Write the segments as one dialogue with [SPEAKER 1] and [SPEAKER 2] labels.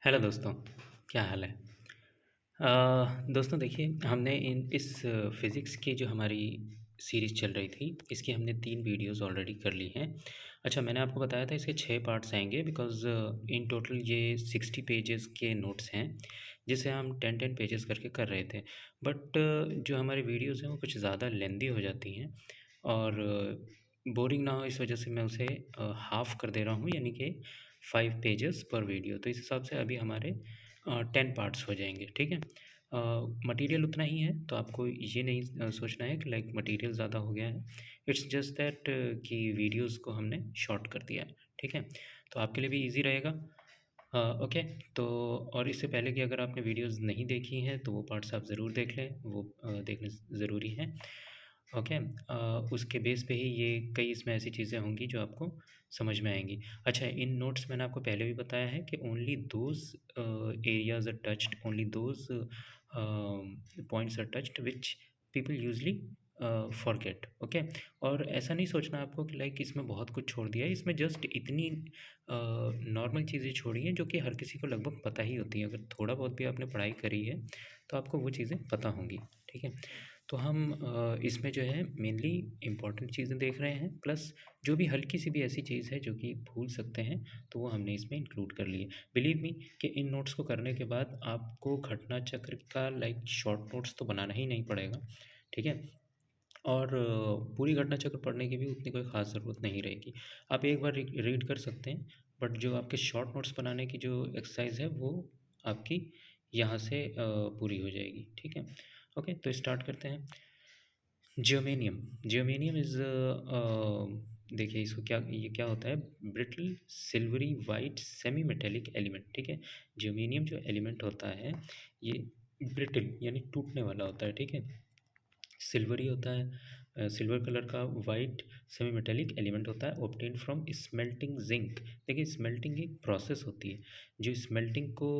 [SPEAKER 1] Hello दोस्तों, क्या हाल है? दोस्तों देखिए, हमने इस फ़िज़िक्स की जो हमारी सीरीज़ चल रही थी, इसकी हमने 3 वीडियोज़ ऑलरेडी कर ली हैं। अच्छा, मैंने आपको बताया था इसके 6 पार्ट्स आएँगे बिकॉज़ इन टोटल ये 60 पेजेज़ के नोट्स हैं, जिसे हम 10-10 पेजेज़ करके कर रहे थे। बट जो हमारी वीडियोज़ हैं, वो कुछ ज़्यादा लेंदी हो जाती हैं और बोरिंग ना हो इस वजह से मैं उसे हाफ़ कर दे रहा हूँ, यानी कि 5 पेजेज़ पर वीडियो। तो इस हिसाब से अभी हमारे 10 पार्ट्स हो जाएँगे, ठीक है? मटीरियल उतना ही है, तो आपको ये नहीं सोचना है कि लाइक मटीरियल ज़्यादा हो गया है। इट्स जस्ट दैट कि वीडियोज़ को हमने शॉर्ट कर दिया है, ठीक है? तो आपके लिए भी ईज़ी रहेगा। ओके, तो और इससे पहले कि अगर आपने वीडियोज़ नहीं देखी हैं, तो वो पार्ट्स आप ज़रूर देख लें, वो देखने ज़रूरी हैं। ओके, उसके बेस पे ही ये कई इसमें ऐसी चीज़ें होंगी जो आपको समझ में आएँगी। अच्छा, इन नोट्स मैंने आपको पहले भी बताया है कि only those areas are touched, only those points are touched which people usually forget, okay? और ऐसा नहीं सोचना आपको कि लाइक इसमें बहुत कुछ छोड़ दिया है, इसमें जस्ट इतनी नॉर्मल चीज़ें छोड़ी हैं जो कि हर किसी को लगभग पता ही होती हैं। अगर थोड़ा बहुत भी आपने पढ़ाई करी है, तो आपको वो चीज़ें पता होंगी, ठीक है? तो हम इसमें जो है मेनली इम्पोर्टेंट चीज़ें देख रहे हैं, प्लस जो भी हल्की सी भी ऐसी चीज़ है जो कि भूल सकते हैं, तो वो हमने इसमें इंक्लूड कर ली है। बिलीव मी कि इन नोट्स को करने के बाद आपको घटना चक्र का लाइक शॉर्ट नोट्स तो बनाना ही नहीं पड़ेगा, ठीक है? और पूरी घटना चक्र पढ़ने की भी उतनी कोई ख़ास ज़रूरत नहीं रहेगी। आप एक बार रीड कर सकते हैं, बट जो आपके शॉर्ट नोट्स बनाने की जो एक्सरसाइज़ है, वो आपकी यहाँ से पूरी हो जाएगी, ठीक है? ओके, तो स्टार्ट करते हैं। जर्मेनियम, जर्मेनियम इज़ देखिए इसको ये क्या होता है, brittle silvery white semi metallic element, ठीक है? जर्मेनियम जो एलिमेंट होता है, ये ब्रिटल यानी टूटने वाला होता है, ठीक है? सिल्वरी होता है, सिल्वर कलर का वाइट सेमी मेटेलिक एलिमेंट होता है, ऑब्टेन फ्रॉम स्मेल्टिंग जिंक। देखिए, स्मेल्टिंग एक प्रोसेस होती है, जो स्मेल्टिंग को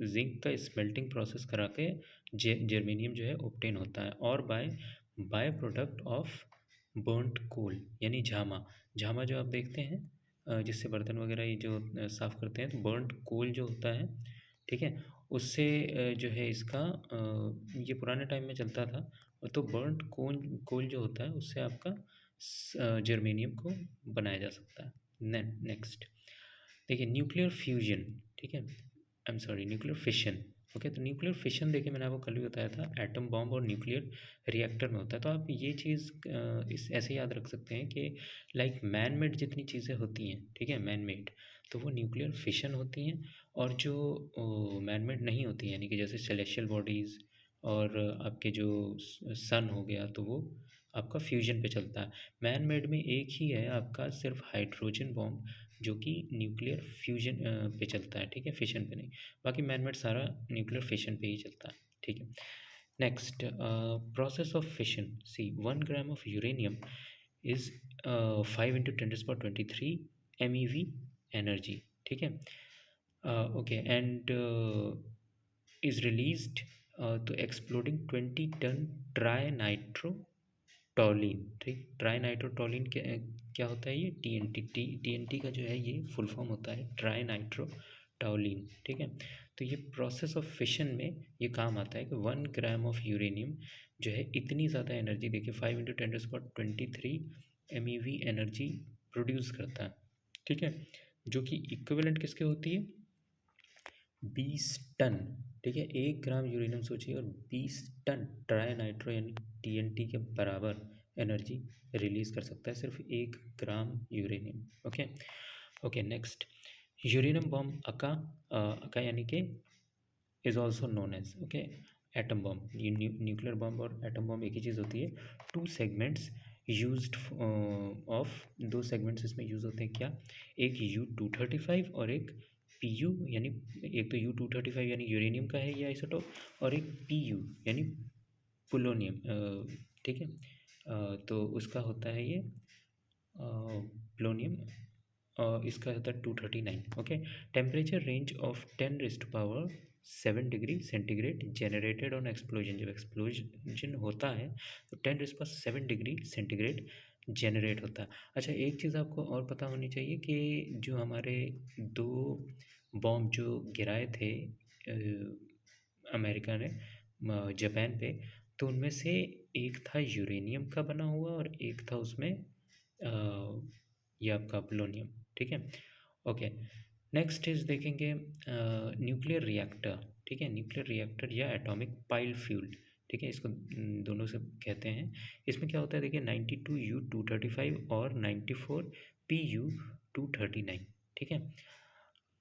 [SPEAKER 1] जिंक का स्मेल्टिंग प्रोसेस करा के जर्मेनियम जो है ऑब्टेन होता है, और बाय प्रोडक्ट ऑफ बर्न्ट कोल यानी झामा। झामा जो आप देखते हैं, जिससे बर्तन वगैरह ये जो साफ़ करते हैं, तो बर्न्ट कोल जो होता है, ठीक है? उससे जो है इसका ये पुराने टाइम में चलता था। तो बर्न्ट कोल जो होता है, उससे आपका जर्मेनियम को बनाया जा सकता है। नेक्स्ट देखिए, न्यूक्लियर फ्यूजन, ठीक है? I am sorry, nuclear fission. Okay, तो न्यूक्लियर फिशन देखिए, मैंने आपको कल भी बताया था, एटम बॉम्ब और न्यूक्लियर रिएक्टर में होता है। तो आप ये चीज़ इस ऐसे याद रख सकते हैं कि लाइक मैन मेड जितनी चीज़ें होती हैं, ठीक है, मैन मेड, तो वो न्यूक्लियर फिशन होती हैं। और जो मैन मेड नहीं होती हैं, यानी कि जैसे सेलेस्टियल बॉडीज़ और आपके जो सन हो गया, तो वो आपका फ्यूजन पे चलता है। मैन मेड में एक ही है आपका सिर्फ हाइड्रोजन बॉम्ब, जो कि न्यूक्लियर फ्यूजन पे चलता है, ठीक है, फिशन पे नहीं। बाकी मैन मेड सारा न्यूक्लियर फिशन पे ही चलता है, ठीक है? Next, process of fission, see 1 gram of uranium is 5 × 10⁻23 MeV energy, ठीक है? Okay, and is released to exploding 20 ton tri nitro टॉलिन, ठीक? ट्राई नाइट्रोटॉलिन क्या होता है? ये टीएनटी का जो है ये फुल फॉर्म होता है ट्राई नाइट्रो टॉलिन, ठीक है? तो ये प्रोसेस ऑफ फिशन में ये काम आता है कि 1 ग्राम ऑफ यूरेनियम जो है इतनी ज़्यादा एनर्जी, देखिए 5 × 10⁻23 MeV एनर्जी प्रोड्यूस करता है, ठीक है? जो कि इक्विवेलेंट किसके होती है? 20 टन, ठीक है? 1 ग्राम यूरेनियम सोचिए, और 20 टन ट्राई नाइट्रो यानी टीएनटी के बराबर एनर्जी रिलीज कर सकता है सिर्फ 1 gram uranium. Okay, okay, next, uranium bomb aka यानी कि is also known as, okay, atom bomb. ये न्यूक्लियर बॉम्ब और एटम बॉम्ब एक ही चीज़ होती है। 2 सेगमेंट्स यूज्ड ऑफ, 2 सेगमेंट्स इसमें यूज़ होते हैं क्या? एक U-235 और एक PU, यानी एक तो U-235 यानी यूरेनियम का है ये आइसोटोप, और एक PU यानी पोलोनियम, ठीक है? तो उसका होता है ये पोलोनियम, इसका होता है 239। Okay, temperature range of 10⁻7 degree centigrade generated on explosion. जब एक्सप्लोजन होता है तो 10⁻7 डिग्री सेंटीग्रेड जनरेट होता है। अच्छा, एक चीज़ आपको और पता होनी चाहिए कि जो हमारे दो बॉम्ब जो गिराए थे अमेरिका ने जापान पे, तो उनमें से एक था यूरेनियम का बना हुआ और एक था उसमें ये आपका पोलोनियम। ठीक है, ओके। नेक्स्ट इज देखेंगे न्यूक्लियर रिएक्टर। ठीक है, न्यूक्लियर रिएक्टर या एटॉमिक पाइल फ्यूल। ठीक है, इसको दोनों से कहते हैं। इसमें क्या होता है देखिए, 92U235 और 94PU239। ठीक है,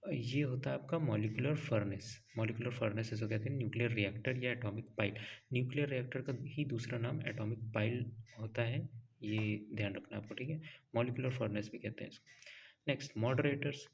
[SPEAKER 1] ये होता है आपका मॉलिक्यूलर फर्नेस। मॉलिक्यूलर फर्नेस इसको कहते हैं न्यूक्लियर रिएक्टर या एटॉमिक पाइल। न्यूक्लियर रिएक्टर का ही दूसरा नाम एटॉमिक पाइल होता है, ये ध्यान रखना आपको। ठीक है, मॉलिक्यूलर फर्नेस भी कहते हैं इसको। Next, moderators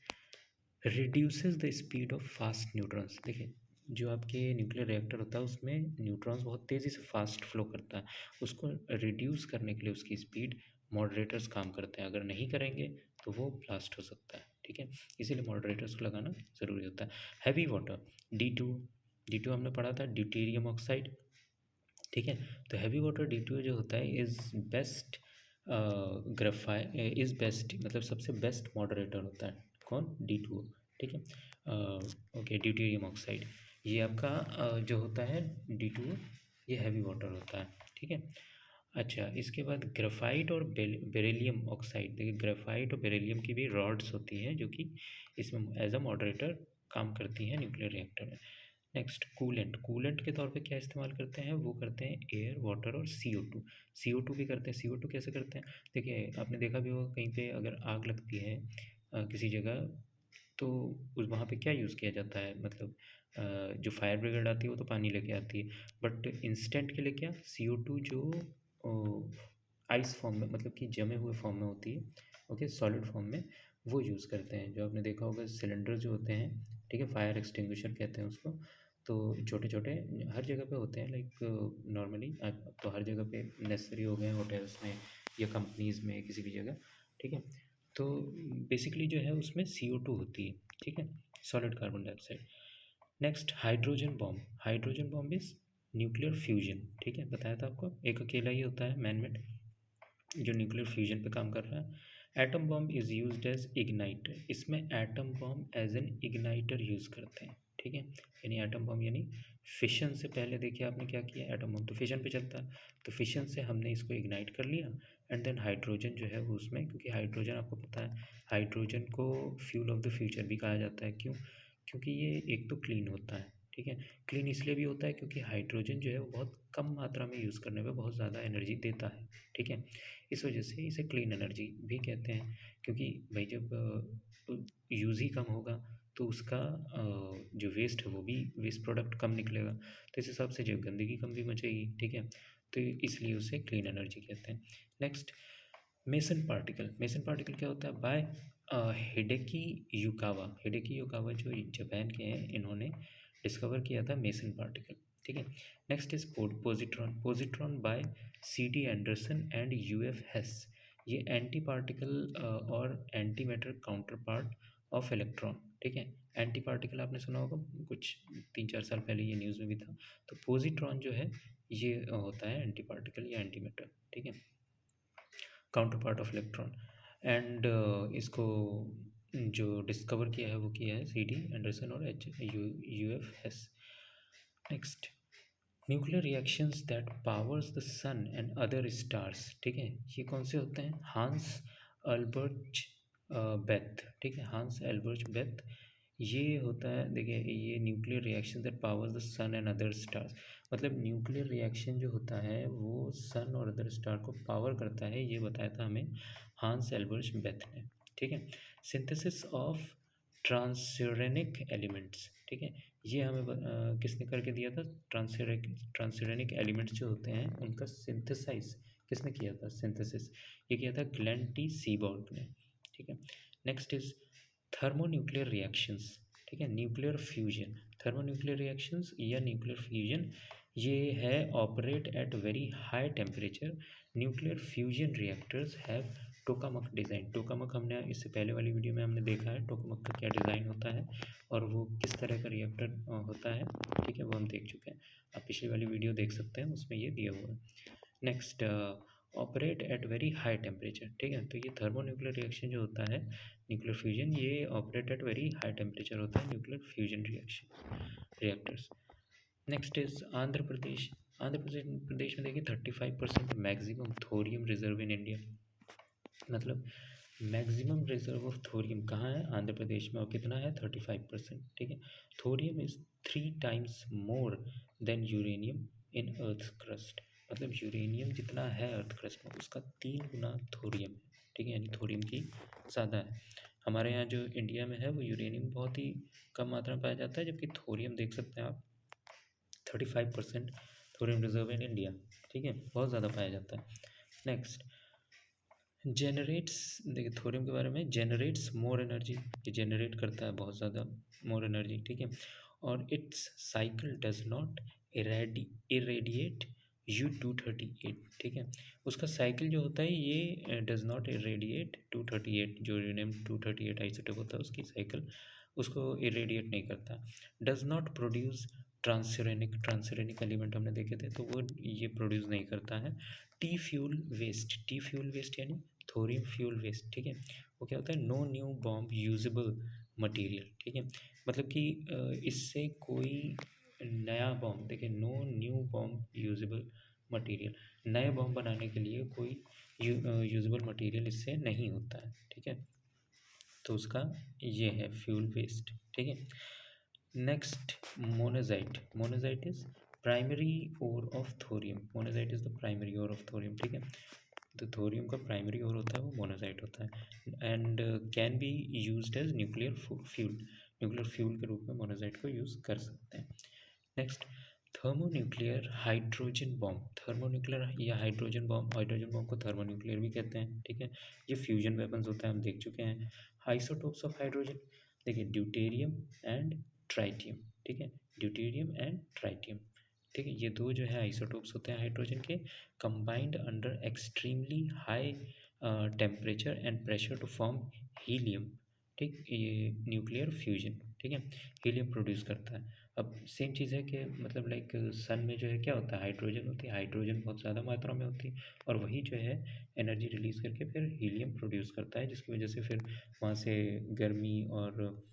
[SPEAKER 1] reduces the speed of fast neutrons. देखिए, जो आपके न्यूक्लियर रिएक्टर होता है उसमें न्यूट्रॉन्स बहुत तेज़ी से फास्ट फ्लो करता है, उसको रिड्यूस करने के लिए उसकी स्पीड मॉडरेटर्स काम करते हैं। अगर नहीं करेंगे तो वो ब्लास्ट हो सकता है। ठीक है, इसीलिए मॉडरेटर्स को लगाना ज़रूरी होता है। हैवी वाटर, डी टू हमने पढ़ा था, ड्यूटेरियम ऑक्साइड। ठीक है, तो हैवी वाटर डी2 जो होता है इज़ बेस्ट इज़ बेस्ट, मतलब सबसे बेस्ट मॉडरेटर होता है। कौन? डी2। ठीक है, ओके, ड्यूटेरियम ऑक्साइड ये आपका जो होता है डी2, ये हैवी वाटर होता है। ठीक है, अच्छा, इसके बाद ग्रेफाइट और बेरिलियम ऑक्साइड। देखिए, ग्रेफाइट और बेरिलियम की भी रॉड्स होती हैं जो कि इसमें एज अ मॉडरेटर काम करती हैं न्यूक्लियर रिएक्टर में। Next, coolant. कूलेंट के तौर पे क्या इस्तेमाल करते हैं? वो करते हैं एयर, वाटर और CO2। CO2 भी करते हैं। CO2 कैसे करते हैं? देखिए, आपने देखा भी होगा कहीं पे अगर आग लगती है किसी जगह, तो उस वहाँ पे क्या यूज़ किया जाता है? मतलब जो फायर ब्रिगेड आती है वो तो पानी लेके आती है, बट इंस्टेंट के लिए क्या, CO2 जो आइस फॉर्म में, मतलब कि जमे हुए फॉर्म में होती है, ओके, सॉलिड फॉर्म में, वो यूज़ करते हैं। जो आपने देखा होगा सिलेंडर जो होते हैं, ठीक है, फायर एक्सटिंग्विशर कहते हैं उसको, तो छोटे छोटे हर जगह पे होते हैं, लाइक नॉर्मली अब तो हर जगह पे नेसेसरी हो गए हैं, होटल्स में या कंपनीज़ में, किसी भी जगह। ठीक है, तो बेसिकली जो है उसमें CO2 होती है। ठीक है, solid carbon dioxide. Next, hydrogen bomb. Hydrogen bomb is nuclear fusion. ठीक है, बताया था आपको, एक अकेला ही होता है मैन मेड जो न्यूक्लियर फ्यूजन पे काम कर रहा है। Atom bomb is used as igniter. इसमें atom bomb as an igniter use करते हैं। ठीक है, यानी एटम बॉम्ब यानी फिशन से पहले देखिए आपने क्या किया, एटम बॉम्ब तो फिशन पे चलता है, तो फिशन से हमने इसको इग्नाइट कर लिया, एंड देन हाइड्रोजन जो है वो उसमें, क्योंकि हाइड्रोजन आपको पता है, हाइड्रोजन को फ्यूल ऑफ द फ्यूचर भी कहा जाता है। क्यों? क्योंकि ये एक तो क्लीन होता है। ठीक है, क्लीन इसलिए भी होता है क्योंकि हाइड्रोजन जो है वो बहुत कम मात्रा में यूज़ करने पे बहुत ज़्यादा एनर्जी देता है। ठीक है, इस वजह से इसे क्लीन एनर्जी भी कहते हैं, क्योंकि भाई जब यूज़ ही कम होगा तो उसका जो वेस्ट है वो भी, वेस्ट प्रोडक्ट कम निकलेगा, तो इस हिसाब से जो गंदगी कम भी मचेगी। ठीक है, तो इसलिए उसे क्लीन एनर्जी कहते हैं। Next, meson particle. Meson particle क्या होता है? By Hideki Yukawa. Hideki Yukawa जो जापान के हैं, इन्होंने डिस्कवर किया था मेसन पार्टिकल। ठीक है, next is positron. Positron by CD Anderson and UF Hess. ये एंटी पार्टिकल और antimatter counter part of electron. ठीक है, एंटी पार्टिकल आपने सुना होगा, कुछ 3-4 साल पहले ये न्यूज़ में भी था। तो पोजिट्रॉन जो है ये होता है एंटी पार्टिकल या एंटी मैटर। ठीक है, counter part of electron. And इसको जो डिस्कवर किया है वो किया है CD एंडरसन और UF Hess. Next, nuclear reactions that powers the sun and other stars. ठीक है, ये कौन से होते हैं? Hans Albert Bethe. ठीक है, हांस एल्बर्ट बेथ, ये होता है, देखिए, ये nuclear reaction that powers the sun and other stars, मतलब न्यूक्लियर रिएक्शन जो होता है वो सन और अदर स्टार को पावर करता है, ये बताया था हमें हांस एल्बर्ट बेथ ने। ठीक है, सिंथेसिस ऑफ ट्रांसयूरेनिक एलिमेंट्स। ठीक है, ये हमें किसने करके दिया था? ट्रांसयूरेनिक एलिमेंट्स जो होते हैं उनका सिंथेसाइज किसने किया था? सिंथेसिस ये किया था ग्लेन टी सीबॉर्ग ने। ठीक है, नेक्स्ट इज थर्मोन्यूक्लियर रिएक्शंस। ठीक है, न्यूक्लियर फ्यूजन। थर्मोन्यूक्लियर रिएक्शंस या न्यूक्लियर फ्यूजन ये है operate at very high temperature. Nuclear fusion reactors have tokamak design. Tokamak हमने इससे पहले वाली वीडियो में हमने देखा है टोकामक का क्या डिज़ाइन होता है और वो किस तरह का रिएक्टर होता है। ठीक है, वो हम देख चुके हैं, आप पिछली वाली वीडियो देख सकते हैं, उसमें ये दिया हुआ है। Next, operate at very high temperature, ठीक है। तो ये थर्मोन्यूक्लियर रिएक्शन जो होता है, न्यूक्लियर फ्यूजन, ये operate at very high temperature होता है, nuclear fusion reaction reactors. Next is Andhra Pradesh. Andhra Pradesh में देखिए 35% maximum thorium reserve in India. मतलब मैक्सिमम रिजर्व ऑफ थोरियम कहाँ है? आंध्र प्रदेश में। और कितना है? 35%, ठीक है। Thorium is 3 times more than uranium in earth crust. मतलब यूरेनियम जितना है अर्थ क्रस्ट में, उसका 3 गुना थोरियम है, ठीक है। यानी थोरियम की ज़्यादा है। हमारे यहाँ जो इंडिया में है वो यूरेनियम बहुत ही कम मात्रा में पाया जाता है, जबकि थोरियम देख सकते हैं आप 35% थोरियम रिजर्व इन इंडिया, ठीक है, बहुत ज़्यादा पाया जाता है। नेक्स्ट, जनरेट्स, देखिए थोरियम के बारे में, जनरेट्स मोर एनर्जी, ये जनरेट करता है बहुत ज़्यादा मोर एनर्जी, ठीक है। और it's cycle does not irradiate U-238, ठीक है। उसका साइकिल जो होता है ये डज नॉट इरेडिएट 238, जो यूरेनियम 238 आइसोटोप होता है उसकी साइकिल उसको इरेडिएट नहीं करता। डज नॉट प्रोड्यूस ट्रांसरेनिक एलिमेंट हमने देखे थे, तो वो ये प्रोड्यूस नहीं करता है। टी फ्यूल वेस्ट यानी थोरियम फ्यूल वेस्ट, ठीक है। वो क्या होता है? No new bomb usable material, ठीक है। मतलब कि इससे कोई नया बॉम्ब, देखिए no new bomb usable material, नए बॉम्ब बनाने के लिए कोई यूजेबल मटेरियल इससे नहीं होता है, ठीक है। तो उसका ये है फ्यूल वेस्ट, ठीक है। Next, monazite is primary ore of thorium. Monazite is the primary ore of thorium, ठीक है। तो थोरियम का प्राइमरी ओर होता है वो मोनेजाइट होता है, and can be used as nuclear fuel के रूप में मोनेजाइट को यूज़ कर सकते हैं। Next, thermonuclear hydrogen bomb. Thermonuclear या हाइड्रोजन बॉम्ब को थर्मोन्यूक्लियर भी कहते हैं, ठीक है। ये फ्यूजन वेपन्स होता है, हम देख चुके हैं। आइसोटोप्स ऑफ हाइड्रोजन, देखिए ड्यूटेरियम एंड ट्राइटियम, ठीक है। ड्यूटेरियम एंड ट्राइटियम, ठीक है। ये दो जो है आइसोटोप्स होते हैं हाइड्रोजन के, combined under extremely high temperature and pressure to form helium, ठीक। ये न्यूक्लियर फ्यूजन, ठीक है, हीलियम प्रोड्यूस करता है। अब सेम चीज़ है कि मतलब लाइक सन में जो है क्या होता है? हाइड्रोजन होती है, हाइड्रोजन बहुत ज़्यादा मात्रा में होती है, और वही जो है एनर्जी रिलीज़ करके फिर हीलियम प्रोड्यूस करता है, जिसकी वजह से फिर वहाँ से गर्मी और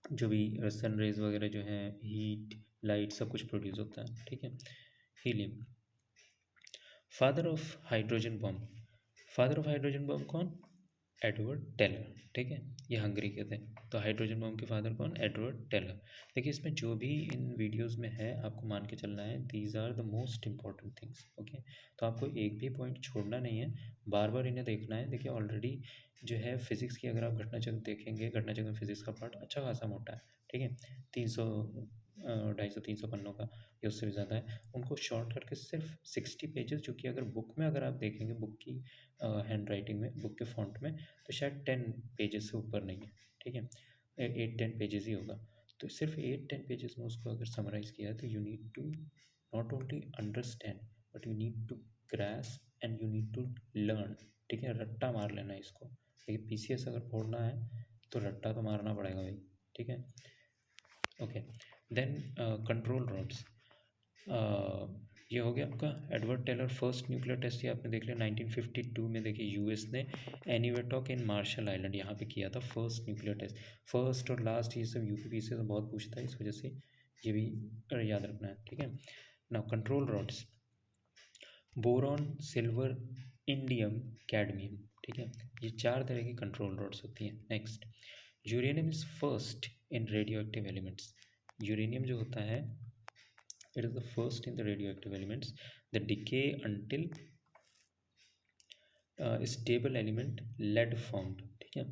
[SPEAKER 1] जो भी सन रेज वगैरह जो हैं, हीट, लाइट, सब कुछ प्रोड्यूस होता है, ठीक है। Helium. Father of hydrogen bomb, father of hydrogen bomb कौन? एडवर्ड टेलर, ठीक है। ये हंगरी के थे। तो हाइड्रोजन बम के फादर कौन? Edward Teller. देखिए इसमें जो भी इन वीडियोस में है आपको मान के चलना है, these are the most important things, okay. तो आपको एक भी पॉइंट छोड़ना नहीं है, बार बार इन्हें देखना है। देखिए ऑलरेडी जो है फिजिक्स की अगर आप घटना चक्र देखेंगे, घटना चक्र फिजिक्स का पार्ट अच्छा खासा मोटा है, ठीक है। 300 250-300 पन्नों का, या उससे भी ज़्यादा है। उनको शॉर्ट करके सिर्फ 60 पेजेस, जो कि अगर बुक में अगर आप देखेंगे, बुक की हैंड राइटिंग में, बुक के फॉन्ट में, तो शायद 10 पेजेस से ऊपर नहीं है, ठीक है। 8-10 पेजेस ही होगा। तो सिर्फ 8-10 पेजेस में उसको अगर समराइज़ किया है, तो you need to not only understand, but you need to grasp and you need to learn, ठीक है। रट्टा मार लेना है इसको। देखिए पीसीएस अगर फोड़ना है तो रट्टा तो मारना पड़ेगा भाई, ठीक है। ओके, देन कंट्रोल रॉड्स, ये हो गया आपका Edward Teller first nuclear test. ये आपने देख लिया 1952 में। देखिए यूएस ने एनीवेटॉक इन मार्शल आइलैंड यहाँ पे किया था फर्स्ट न्यूक्लियर टेस्ट। फर्स्ट और लास्ट ये सब यूपी से तो बहुत पूछता है, इस वजह से ये भी याद रखना है, ठीक है। Now control rods, boron, silver, indium, cadmium, ठीक है। ये 4 तरह की कंट्रोल रॉड्स होती हैं। Next, uranium is first in radio active elements. Uranium जो होता है, it is the first in the radioactive elements that decay until stable element lead formed, ठीक है।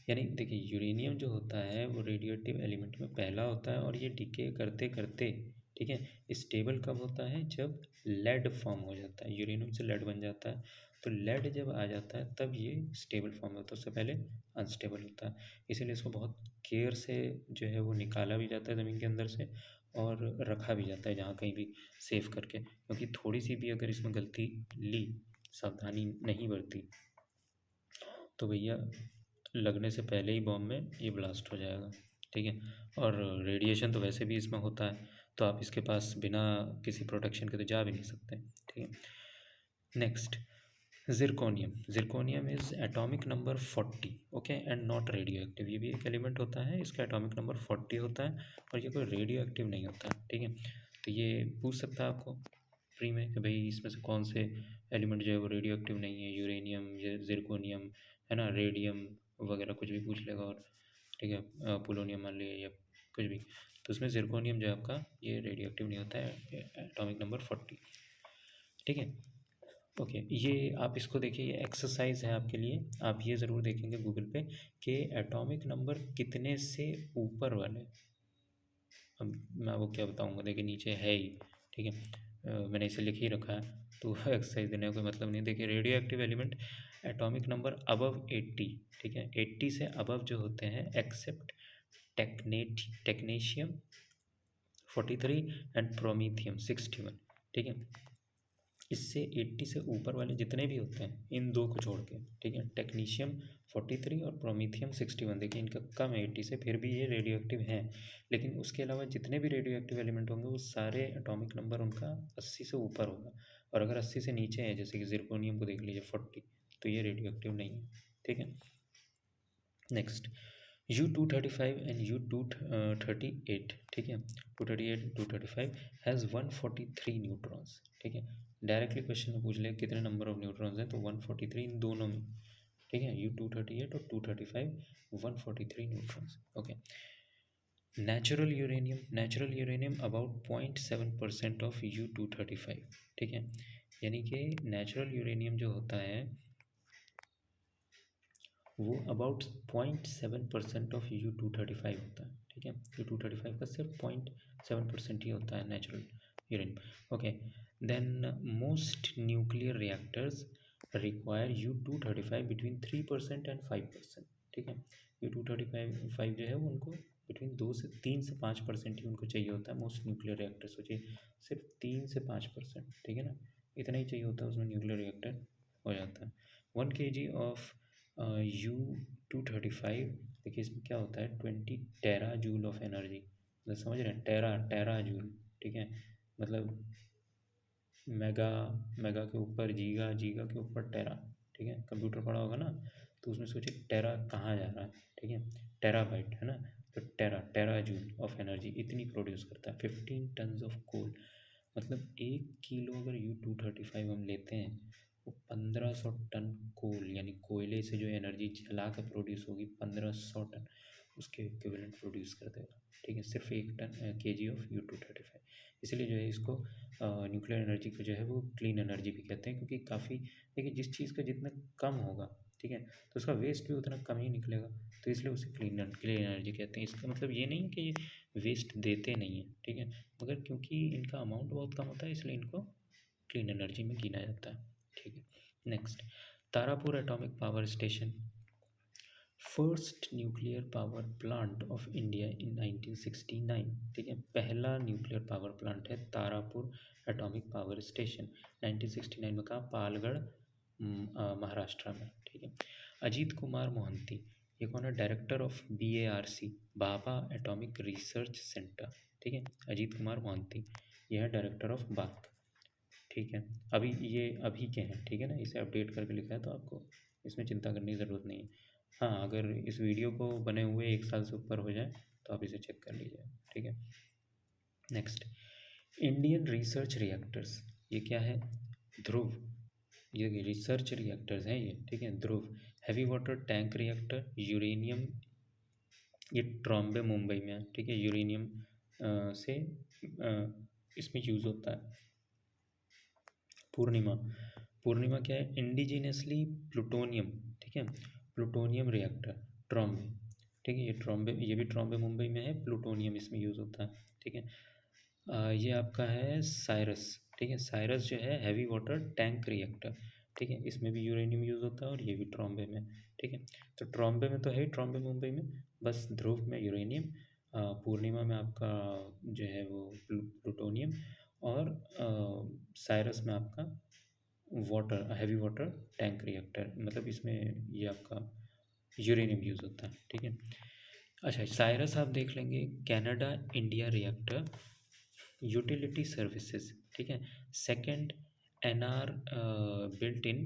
[SPEAKER 1] यानी देखिए यूरेनियम जो होता है वो रेडियोएक्टिव एलिमेंट में पहला होता है, और ये डिके करते करते, ठीक है, स्टेबल कब होता है? जब लेड फॉर्म हो जाता है, यूरेनियम से लेड बन जाता है। तो लेड जब आ जाता है तब ये स्टेबल फॉर्म होता है, उससे पहले अनस्टेबल होता है। इसीलिए इसको बहुत केयर से जो है वो निकाला भी जाता है ज़मीन के अंदर से, और रखा भी जाता है जहाँ कहीं भी सेफ करके, क्योंकि थोड़ी सी भी अगर इसमें गलती ली, सावधानी नहीं बरती, तो भैया लगने से पहले ही बॉम्ब में ये ब्लास्ट हो जाएगा, ठीक है। और रेडिएशन तो वैसे भी इसमें होता है, तो आप इसके पास बिना किसी प्रोटेक्शन के तो जा भी नहीं सकते, ठीक है। Next, zirconium is atomic number 40, okay, and not radio active. ये भी एक एलिमेंट होता है, इसका एटॉमिक नंबर 40 होता है और ये कोई रेडियो एक्टिव नहीं होता, ठीक है। तो ये पूछ सकता है आपको प्री में कि भाई इसमें से कौन से एलिमेंट जो है वो रेडियो एक्टिव नहीं है, यूरेनियम या जिरकोनियम, है ना, रेडियम वगैरह कुछ भी पूछ लेगा, और ठीक है पोलोनियम मान लिया या कुछ भी। तो उसमें जिरकोनियम जो है आपका ये रेडियो एक्टिव नहीं होता है, एटॉमिक नंबर 40, ठीक है। ओके, ये आप इसको देखिए, ये एक्सरसाइज है आपके लिए, आप ये ज़रूर देखेंगे गूगल पे कि एटॉमिक नंबर कितने से ऊपर वाले, अब मैं वो क्या बताऊंगा, देखिए नीचे है ही, ठीक है, मैंने इसे लिख ही रखा है, तो एक्सरसाइज देने का कोई मतलब नहीं। देखिए radio active element atomic number above 80, ठीक है, 80 से अबव जो होते हैं, एक्सेप्ट टेक्नेशियम 43 एंड प्रोमीथियम 61, ठीक है। इससे 80 से ऊपर वाले जितने भी होते हैं, इन दो को छोड़ के, ठीक है, टेक्नीशियम 43 और प्रोमीथियम 61, देखिए इनका कम है 80 से, फिर भी ये रेडियो एक्टिव हैं। लेकिन उसके अलावा जितने भी रेडियो एक्टिव एलिमेंट होंगे वो सारे एटॉमिक नंबर उनका 80 से ऊपर होगा, और अगर 80 से नीचे है, जैसे कि जिरकोनियम को देख लीजिए 40, तो ये रेडियो एक्टिव नहीं है, ठीक है। नेक्स्ट, U235 एंड U238, ठीक है, 238 235 हैज़ 143 न्यूट्रॉन्स, ठीक है। डायरेक्टली क्वेश्चन में पूछ ले कितने नंबर ऑफ न्यूट्रॉन्स हैं, तो 143 इन दोनों में, ठीक है, U238 और 235, 143 neutrons, okay. Natural uranium about 0.7% of U235, ठीक है, यानी कि नेचुरल यूरेनियम जो होता है वो अबाउट 0.7% ऑफ U235 होता है, ठीक है। U235 का सिर्फ 0.7% ही होता है natural uranium, okay. Then most nuclear reactors require U235 between 3% and 5%, ठीक है। U235 जो है वो उनको बिटवीन 3 से 5% ही उनको चाहिए होता है, मोस्ट न्यूक्लियर रिएक्टर सोचिए सिर्फ 3 से 5%, ठीक है ना, इतना ही चाहिए होता है, उसमें न्यूक्लियर रिएक्टर हो जाता है। 1 kg ऑफ U235, देखिए इसमें क्या होता है, 20 टेरा जूल ऑफ एनर्जी, मतलब समझ रहे हैं, टेरा जूल, ठीक है, मतलब मेगा, मेगा के ऊपर जीगा, जीगा के ऊपर टेरा, ठीक है, कंप्यूटर पढ़ा होगा ना, तो उसमें सोचिए टेरा कहाँ जा रहा है, ठीक है, टेराबाइट है ना, तो टेरा जूल ऑफ एनर्जी इतनी प्रोड्यूस करता है। 15 टन्स ऑफ कोल, मतलब 1 किलो अगर U235 हम लेते हैं, वो 1500 टन कोल यानी कोयले से जो एनर्जी जला कर प्रोड्यूस होगी, 1500 टन उसके इक्विवेलेंट प्रोड्यूस कर देगा, ठीक है, सिर्फ 1 kg ऑफ U235। इसलिए जो है इसको न्यूक्लियर एनर्जी को जो है वो क्लीन एनर्जी भी कहते हैं, क्योंकि काफ़ी, देखिए जिस चीज़ का जितना कम होगा, ठीक है, तो उसका वेस्ट भी उतना कम ही निकलेगा, तो इसलिए उसे क्लीन एनर्जी कहते हैं। इसका मतलब ये नहीं कि ये वेस्ट देते नहीं हैं, ठीक है, मगर क्योंकि इनका अमाउंट बहुत कम होता है इसलिए इनको क्लीन एनर्जी में गिना जाता है, ठीक है। Next, Tarapur atomic power station, first nuclear power plant of India in 1969, ठीक है, पहला न्यूक्लियर पावर प्लांट है तारापुर एटॉमिक पावर स्टेशन, 1969 में कहा, पालगढ़, महाराष्ट्र में, ठीक है। अजीत कुमार मोहंती, ये कौन है, director of BARC, Baba atomic research centre, ठीक है, अजीत कुमार मोहंती, यह है डायरेक्टर ऑफ बाक, ठीक है। अभी ये अभी के हैं, ठीक है ना, इसे अपडेट करके लिखा है, तो आपको इसमें चिंता करने की ज़रूरत नहीं है। हाँ, अगर इस वीडियो को बने हुए 1 साल से ऊपर हो जाए तो आप इसे चेक कर लीजिए, ठीक है। नेक्स्ट, इंडियन रिसर्च रिएक्टर्स, ये क्या है, ध्रुव, ये रिसर्च रिएक्टर्स हैं ये, ठीक है, Dhruv, heavy water tank reactor, uranium, ये ट्रॉम्बे मुंबई में है, ठीक है, यूरेनियम से इसमें यूज़ होता है। पूर्णिमा, पूर्णिमा क्या है, इंडिजिनियसली प्लूटोनियम, ठीक है, प्लूटोनियम रिएक्टर, ट्रॉम्बे, ठीक है, ये ट्रॉम्बे, ये भी ट्रॉम्बे मुंबई में है, प्लूटोनियम इसमें यूज़ होता है, ठीक है। ये आपका है साइरस, ठीक है, साइरस जो है हैवी वाटर टैंक रिएक्टर, ठीक है, इसमें भी यूरेनियम यूज़ होता है और ये भी ट्रॉम्बे में, ठीक है। तो ट्रॉम्बे में तो है ही, ट्रॉम्बे मुंबई में, बस ध्रुव में यूरेनियम, पूर्णिमा में आपका जो है वो प्लूटोनियम, और साइरस में आपका water, heavy water tank reactor, मतलब इसमें ये आपका यूरेनियम यूज़ होता है, ठीक है। अच्छा, साइरस आप देख लेंगे, Canada India reactor utility services, ठीक है, second NR built in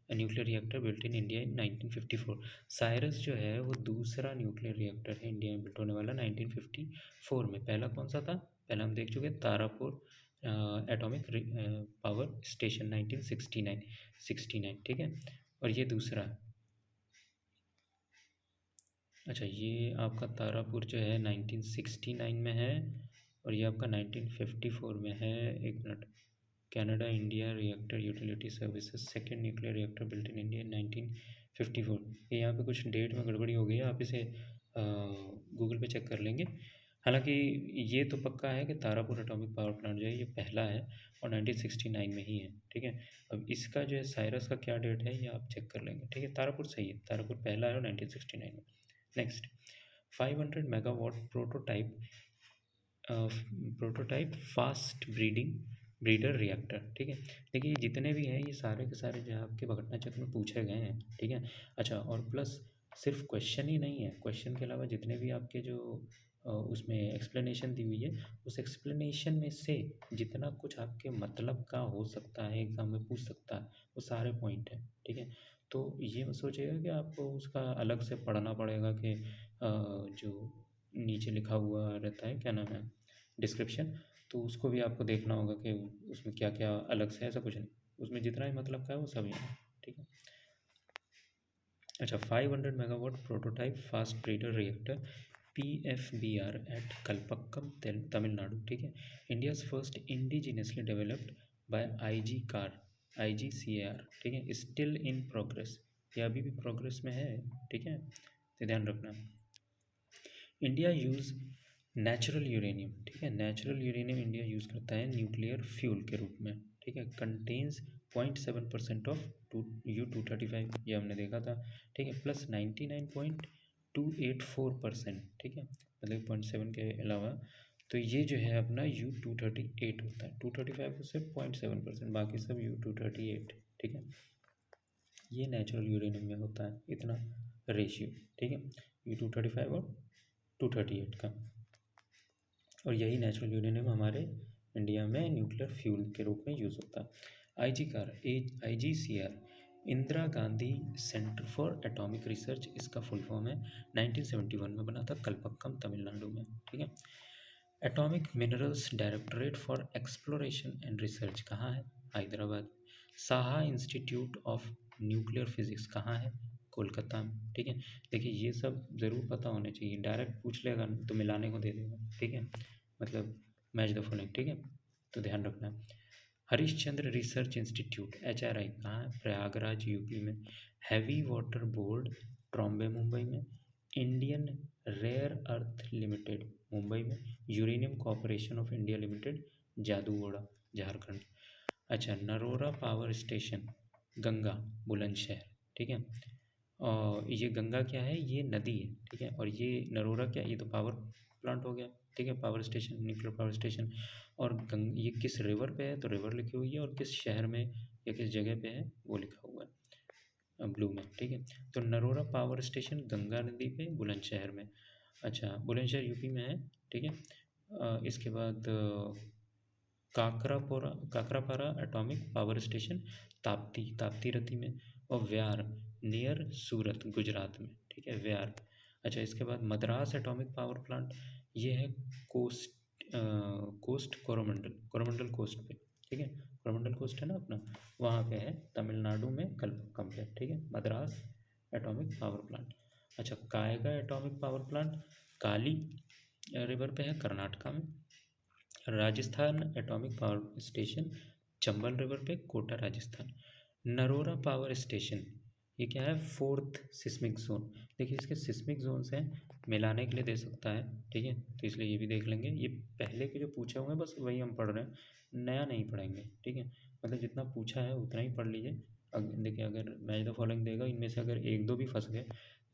[SPEAKER 1] nuclear reactor built in India in 1954। Cyrus जो है वो दूसरा न्यूक्लियर रिएक्टर है इंडिया में बिल्ट होने वाला 1954 में। पहला कौन सा था? पहला हम देख चुके हैं, तारापुर एटॉमिक पावर स्टेशन 1969। ठीक है, और ये दूसरा। अच्छा, ये आपका तारापुर जो है 1969 में है, और ये आपका 1954 में है। एक minute. Canada India reactor utility services second nuclear reactor built in India 1954। ये यहाँ पे कुछ डेट में गड़बड़ी हो गई है, आप इसे गूगल पे चेक कर लेंगे। हालांकि ये तो पक्का है कि तारापुर एटॉमिक पावर प्लांट जो है ये पहला है और 1969 में ही है। ठीक है, अब इसका जो है साइरस का क्या डेट है ये आप चेक कर लेंगे। ठीक है, तारापुर सही है, तारापुर पहला है और 1969 में। Next, 500 megawatt prototype fast breeder reactor. ठीक है, देखिए ये जितने भी हैं ये सारे के सारे जो है आपके भगटना चक्र में पूछे गए हैं। ठीक है, अच्छा, और प्लस सिर्फ क्वेश्चन ही नहीं है, क्वेश्चन के अलावा जितने भी आपके जो उसमें एक्सप्लेनेशन दी हुई है, उस एक्सप्लेनेशन में से जितना कुछ आपके मतलब का हो सकता है, एग्ज़ाम में पूछ सकता है, वो सारे पॉइंट हैं। ठीक है, तो ये मत सोचिएगा कि आपको उसका अलग से पढ़ना पड़ेगा कि जो नीचे लिखा हुआ रहता है, क्या नाम है, डिस्क्रिप्शन, तो उसको भी आपको देखना होगा कि उसमें क्या क्या अलग से है। ऐसा कुछ नहीं, उसमें जितना भी मतलब का है वो सब यहाँ है। ठीक है, अच्छा, 500 megawatt prototype fast breeder reactor PFBR at Kalpakkam Tamil Nadu. ठीक है, India's first indigenously developed by IGCAR। ठीक है, स्टिल इन प्रोग्रेस, ये अभी भी प्रोग्रेस में है। ठीक है, तो ध्यान रखना। India use natural uranium. ठीक है, नेचुरल यूरेनियम इंडिया यूज़ करता है न्यूक्लियर फ्यूल के रूप में। ठीक है, कंटेन्स 0.7% ऑफ U-235, ये हमने देखा था। ठीक है, प्लस 99.284%। ठीक है, मतलब 0.7 के अलावा, तो ये जो है अपना U-238 होता है। 235 को सिर्फ 0.7%, बाकी सब U-238। ठीक है, ये नेचुरल यूरेनियम में होता है इतना रेशियो। ठीक है, U-235 और 238 का, और यही नेचुरल यूरेनियम हमारे इंडिया में न्यूक्लियर फ्यूल के रूप में यूज़ होता है। IGCAR, Indira Gandhi centre for atomic research, इसका फुल फॉर्म है। 1971 में बना था, कलपक्कम तमिलनाडु में। ठीक है, atomic minerals directorate for exploration and research कहाँ है? Hyderabad. Saha institute of nuclear physics कहाँ है? कोलकाता में। ठीक है, देखिए ये सब ज़रूर पता होने चाहिए, डायरेक्ट पूछ लेगा तो मिलाने को दे देगा। ठीक है, मतलब मैच द फॉलोइंग। ठीक है, तो ध्यान रखना। हरिश्चंद्र रिसर्च इंस्टीट्यूट HRI कहाँ है? प्रयागराज यूपी में। Heavy water board Trombay Mumbai में। Indian rare earth limited Mumbai में। Uranium corporation of India limited Jaduguda Jharkhand. अच्छा, नरोरा पावर स्टेशन गंगा बुलंदशहर। ठीक है, और ये गंगा क्या है? ये नदी है। ठीक है, और ये नरोरा क्या, ये तो पावर प्लांट हो गया। ठीक है, power station, nuclear power station. और ये किस रिवर पे है? तो रिवर लिखी हुई है, और किस शहर में या किस जगह पे है वो लिखा हुआ है ब्लू में। ठीक है, तो नरोरा पावर स्टेशन गंगा नदी पे बुलंदशहर में। अच्छा, बुलंदशहर यूपी में है। ठीक है, इसके बाद Kakrapar atomic power station Tapti रती में। और व्यार नियर सूरत गुजरात में। ठीक है, व्यार। अच्छा, इसके बाद मद्रास एटॉमिक पावर प्लांट, ये है कोस्ट कोरोमंडल कोस्ट पे। ठीक है, कोरोमंडल कोस्ट है ना अपना, वहाँ पे है तमिलनाडु में, कलपक्कम पे। ठीक है, मद्रास एटॉमिक पावर प्लांट। अच्छा, कायगा एटॉमिक पावर प्लांट काली रिवर पे है, कर्नाटका में। Rajasthan atomic power station Chambal river पे, कोटा राजस्थान। नरोरा पावर स्टेशन, ये क्या है? Fourth seismic zone. देखिए इसके सिस्मिक जोन्स हैं, मिलाने के लिए दे सकता है। ठीक है, तो इसलिए ये भी देख लेंगे। ये पहले के जो पूछे हुए हैं बस वही हम पढ़ रहे हैं, नया नहीं पढ़ेंगे। ठीक है, मतलब जितना पूछा है उतना ही पढ़ लीजिए। देखिए अगर मैच द फॉलोइंग देगा, इनमें से अगर एक दो भी फंस गए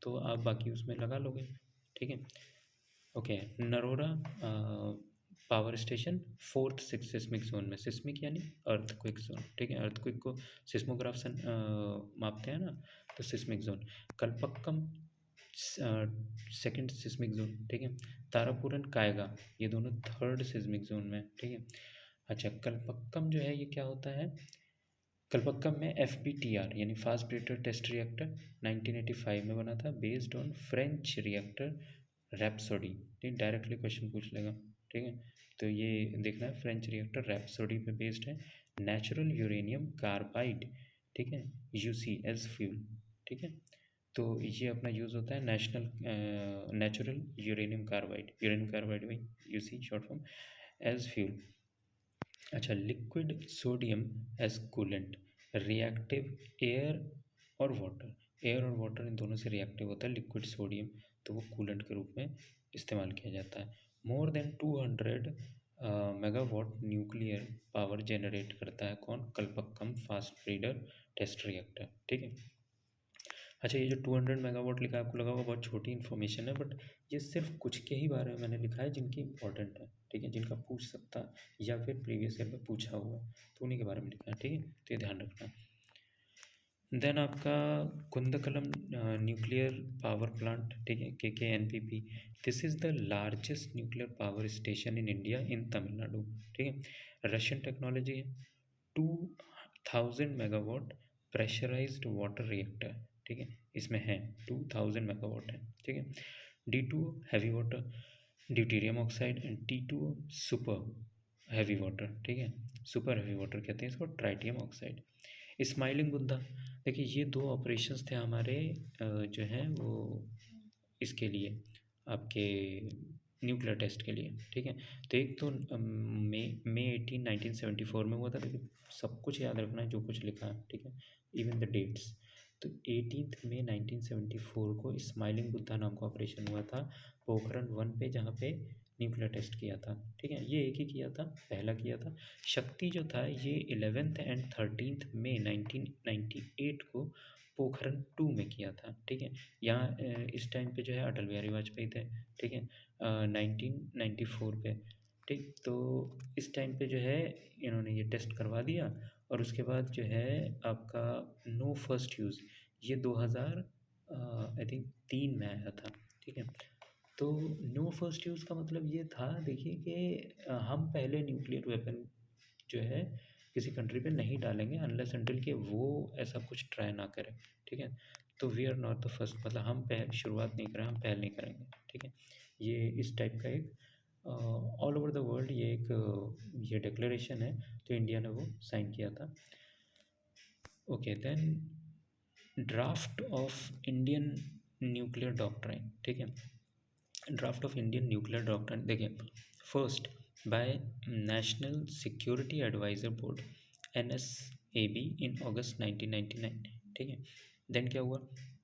[SPEAKER 1] तो आप बाकी उसमें लगा लोगे। ठीक है, okay. Narora power station fourth six seismic zone में, सिस्मिक यानी अर्थक्वेक जोन। ठीक है, अर्थक्वेक को सिस्मोग्राफ से मापते हैं ना, तो seismic zone. Kalpakkam second seismic zone. ठीक है, तारापुरन कायगा, ये दोनों थर्ड सिस्मिक जोन में। ठीक है, अच्छा, कलपक्कम जो है ये क्या होता है? कलपक्कम में FBTR यानी फास्ट ब्रेकर टेस्ट रिएक्टर 1985 में बना था, based on French reactor rhapsody. ठीक, डायरेक्टली क्वेश्चन पूछ लेगा। ठीक है, तो ये देखना है, फ्रेंच रिएक्टर रैप्सोडी पे बेस्ड है। नेचुरल यूरेनियम कार्बाइड, ठीक है, UC एज फ्यूल। ठीक है, तो ये अपना यूज़ होता है नेचुरल यूरेनियम कार्बाइड में UC short form, as fuel. अच्छा, liquid sodium as coolant, reactive air और वाटर इन दोनों से रिएक्टिव होता है लिक्विड सोडियम, तो वो कूलेंट के रूप में इस्तेमाल किया जाता है। More than 200 megawatt nuclear power generate करता है कौन? Kalpakkam fast breeder test reactor. ठीक है, अच्छा, ये जो 200 मेगावाट लिखा है, आपको लगा होगा बहुत छोटी इन्फॉर्मेशन है, बट ये सिर्फ कुछ के ही बारे में मैंने लिखा है जिनकी इंपॉर्टेंट है। ठीक है, जिनका पूछ सकता या फिर प्रीवियस ईयर में पूछा हुआ है, तो उन्हीं के बारे में लिखा है। ठीक है, तो ये ध्यान रखना। देन आपका कुंदकलम न्यूक्लियर पावर प्लांट, ठीक है, KKNPP, this is the largest nuclear power station in India in Tamil Nadu. ठीक है, रशियन टेक्नोलॉजी है। 2000 मेगावाट प्रेशराइज्ड वाटर रिएक्टर। ठीक है, इसमें है 2000 मेगावाट है। ठीक है, D2 heavy water deuterium oxide, and T2 super heavy water. ठीक है, सुपर हैवी वाटर कहते हैं इसको, ट्राइटियम ऑक्साइड। स्माइलिंग बुद्धा, देखिए ये दो ऑपरेशंस थे हमारे जो हैं वो इसके लिए, आपके न्यूक्लियर टेस्ट के लिए। ठीक है, तो एक तो मई 18 1974 में हुआ था। देखिए सब कुछ याद रखना है जो कुछ लिखा है। ठीक है, इवन द डेट्स। तो 18 मई 1974 को स्माइलिंग बुद्धा नाम का ऑपरेशन हुआ था पोखरण 1 पे, जहाँ पे न्यूक्लियर टेस्ट किया था। ठीक है, ये एक ही किया था, पहला किया था। शक्ति जो था ये 11 एंड 13 मई 1998 को पोखरण 2 में किया था। ठीक है, यहाँ इस टाइम पे जो है अटल बिहारी वाजपेयी थे। ठीक है, 1994 पे। ठीक, तो इस टाइम पे जो है इन्होंने ये टेस्ट करवा दिया, और उसके बाद जो है आपका नो फर्स्ट यूज़, ये 2000 आई थिंक 3 में आया था। ठीक है, तो नो फर्स्ट यूज़ का मतलब ये था, देखिए कि हम पहले न्यूक्लियर वेपन जो है किसी कंट्री पे नहीं डालेंगे अनलेस अनटिल कि वो ऐसा कुछ ट्राई ना करें। ठीक है, तो we are not the first, मतलब हम पहल शुरुआत नहीं करें, हम पहल नहीं करेंगे। ठीक है, ये इस टाइप का एक ऑल ओवर द वर्ल्ड ये एक ये डिक्लेरेशन है, तो इंडिया ने वो साइन किया था। Okay, then draft of Indian nuclear doctrine. ठीक है, draft of Indian nuclear doctrine, देखिए first by national security advisor board NSAB in August 1999। ठीक है, देन क्या हुआ,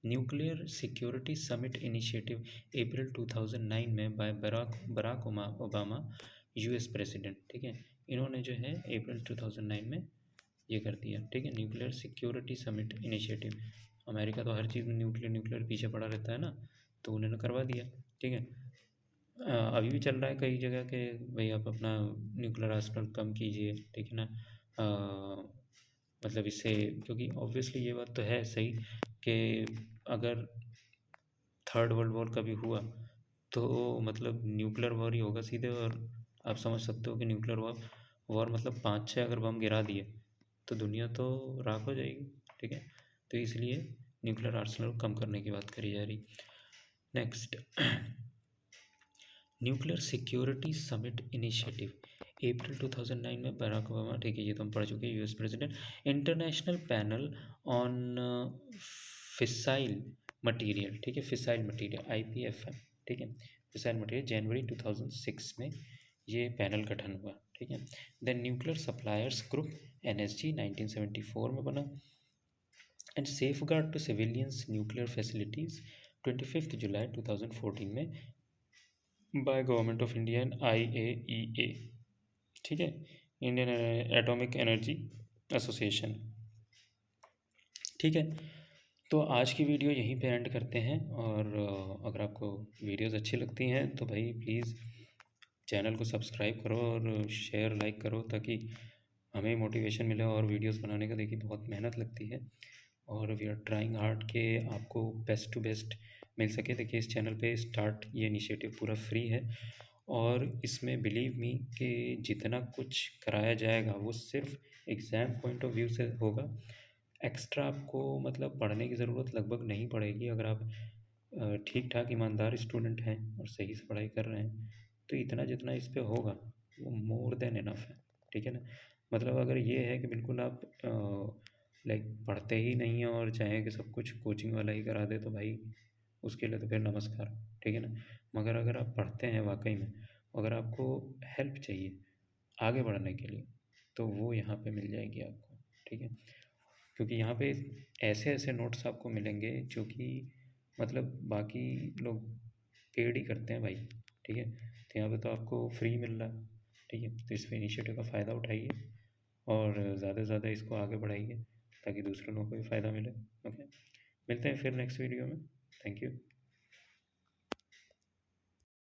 [SPEAKER 1] nuclear security summit initiative April 2009 में by Barack Obama US president. ठीक है, इन्होंने जो है अप्रैल 2009 में ये कर दिया। ठीक है, nuclear security summit initiative, America तो हर चीज़ में न्यूक्लियर पीछे पड़ा रहता है ना, तो उन्होंने करवा दिया। ठीक है, अभी भी चल रहा है कई जगह के, भाई आप अपना न्यूक्लियर आर्सेनल कम कीजिए। ठीक है ना, मतलब इससे, क्योंकि ऑब्वियसली ये बात तो है सही कि अगर थर्ड वर्ल्ड वॉर कभी हुआ तो मतलब न्यूक्लियर वॉर ही होगा सीधे, और आप समझ सकते हो कि न्यूक्लियर वॉर मतलब 5-6 अगर बम गिरा दिए तो दुनिया तो राख हो जाएगी। ठीक है, तो इसलिए न्यूक्लियर आर्सेनल कम करने की बात करी जा रही। Next, nuclear security summit initiative April 2009 में बराक ओबामा। ठीक है, ये तो हम पढ़ चुके हैं, US president. International panel on fissile material, ठीक है, फिसाइल मटेरियल IPFM। ठीक है, फिसाइल मटेरियल जनवरी 2006 में ये पैनल गठन हुआ। ठीक है, then nuclear suppliers group NSG 1974 में बना, and safeguard to civilians nuclear facilities 25 जुलाई 2014 में by government of India and IAEA। ठीक है, इंडियन एटॉमिक एनर्जी एसोसिएशन। ठीक है, तो आज की वीडियो यहीं पे एंड करते हैं, और अगर आपको वीडियोस अच्छी लगती हैं तो भाई प्लीज़ चैनल को सब्सक्राइब करो और शेयर लाइक करो, ताकि हमें मोटिवेशन मिले और वीडियोस बनाने का। देखिए बहुत मेहनत लगती है, और वी आर ट्राइंग हार्ड कि आपको बेस्ट टू बेस्ट मिल सके। देखिए इस चैनल पे स्टार्ट ये इनिशिएटिव पूरा फ्री है, और इसमें बिलीव मी कि जितना कुछ कराया जाएगा वो सिर्फ एग्ज़ाम पॉइंट ऑफ व्यू से होगा। एक्स्ट्रा आपको मतलब पढ़ने की ज़रूरत लगभग नहीं पड़ेगी अगर आप ठीक ठाक ईमानदार स्टूडेंट हैं और सही से पढ़ाई कर रहे हैं, तो इतना जितना इस पे होगा वो मोर देन इनफ है। ठीक है ना? मतलब अगर ये है कि बिल्कुल आप लाइक पढ़ते ही नहीं हैं और चाहें कि सब कुछ कोचिंग वाला ही करा दे, तो भाई उसके लिए तो फिर नमस्कार। ठीक है ना? मगर अगर आप पढ़ते हैं वाकई में, अगर आपको हेल्प चाहिए आगे बढ़ने के लिए, तो वो यहाँ पे मिल जाएगी आपको। ठीक है? क्योंकि यहाँ पे ऐसे ऐसे नोट्स आपको मिलेंगे जो कि मतलब बाकी लोग पेड ही करते हैं भाई। ठीक है? तो यहाँ पे तो आपको फ्री मिल रहा है। ठीक है? तो इस इनिशिएटिव का फ़ायदा उठाइए और ज़्यादा से ज़्यादा इसको आगे बढ़ाइए ताकि दूसरे लोगों को भी फ़ायदा मिले। ओके, मिलते हैं फिर नेक्स्ट वीडियो में। Thank you.